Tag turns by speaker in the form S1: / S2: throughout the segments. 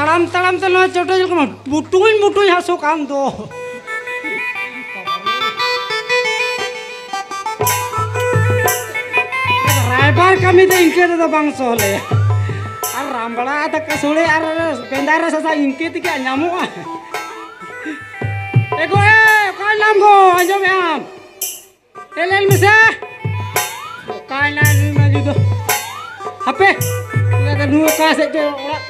S1: ताड़ाम ताड़ाम ते नो चोटे जल को मुटुई हासो काम दो रायबार कमी दे इनके तो बांग सोले और रामबड़ा तक सोले और पेंदारा ससा इनके तो क्या नामो एको काय नाम गो अंजो में आम एल में से काय नाम में जुदो हपे ये नु का से जो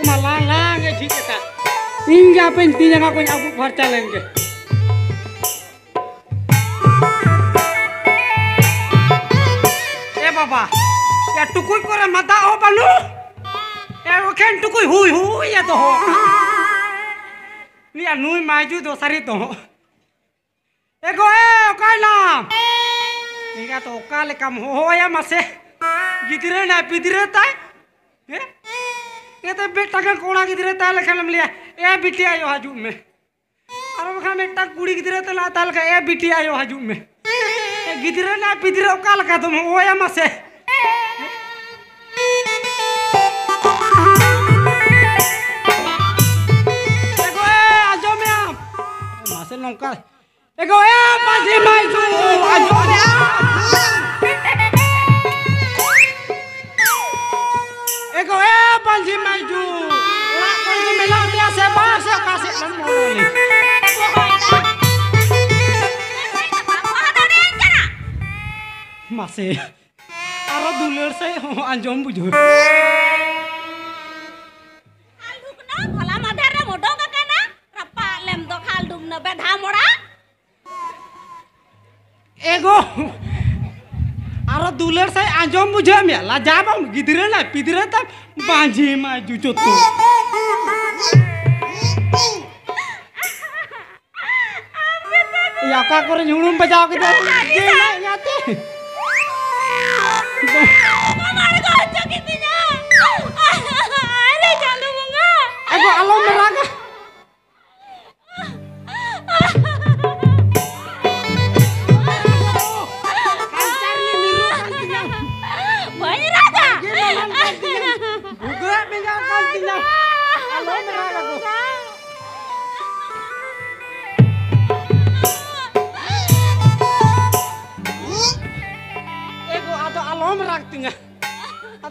S1: मालांग लांग ये ठीक है इन क्या पे तीन जगह कोई आपको खर्चा लेंगे ए बाबा या टुकुई करे मता हो बनू या ओखेन टुकुई हुई या तो हो लिया नुई माजू दो सारी तो हो एको ए काय नाम इनका तो काले काम हो या मसे गिदरे ना पिदरे ताय ये तो बेटा का कोड़ा गिदरे ताय लखन लिया ए बिटी आयो हजू में और वखा में टा कुड़ी गिदरे तो लाता लखा ए बिटी आयो हजू में ए गिदरे ना पिदरे काल का तुम हो या मसे एको ए आजो में आप मसे नौका एको ए पाजी माइजू आजो में एको ए पाजी माइजू ला कोई मेला dia se basa kasih dan moloni masih arah dulur saya anjom bujur
S2: भला मधेर रे मोडो का केना रप्पा लेम तो खाल डुम न बेधा मोड़ा
S1: एगो आरो दुलर से आंजम बुझे में लाजा बम गिदरे ना पिदरे तब बांझी मा जुचो तो या का करे झुणुम बजाओ के दे ना याते
S2: मार गो चकी ना अरे चालू मंगा
S1: एगो आलो मरागा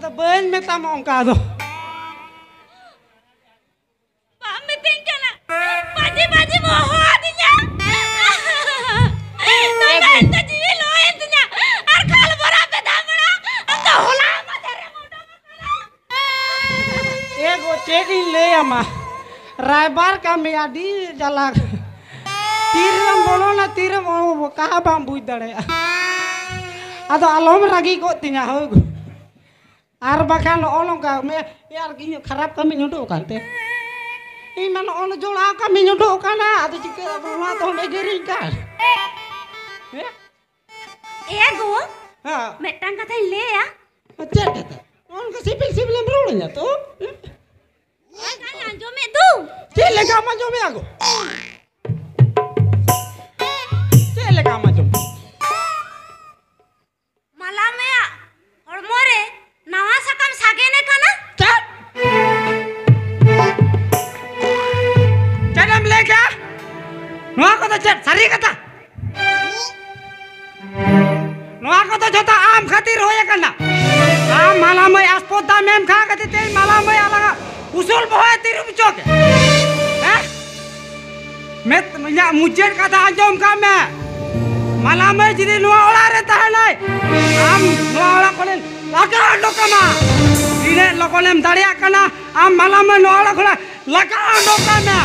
S1: atau ben meta mongka do
S2: pamit tingkana baji moho adinya nana enta jiwi lo entnya ar khal bora pe damana anta hola madere modo
S1: ego cheki le ama raibar kami adi jalak tiram bolo na tiram ka bang buj dare atau alom ragi kok tinya ho ar bakan olong ka me yar gini kharap kami nyudo kan te iman olo jola kami nyudo kana adu jika rumah to me gering kan
S2: ego
S1: ha
S2: metang kata le ya
S1: ajar kata on ka sipil embrol nya to
S2: kan anjo me tu
S1: chele ka ma jo me ago chele ka ma jo
S2: malam ya hormore nawa sakam sagene kana
S1: chat jangan lega noa kata chat sari kata noa kata jota am khatir hoya kana am malamai aspoda mem kha kati te malamai alaga usul bohe tirum choke met nya mujer kata anjom kame malamai jadi noa ola re tahanai am noa ola kolen laka ndokama ine lokolem daria kana am malamai noa ola kola laka ndokama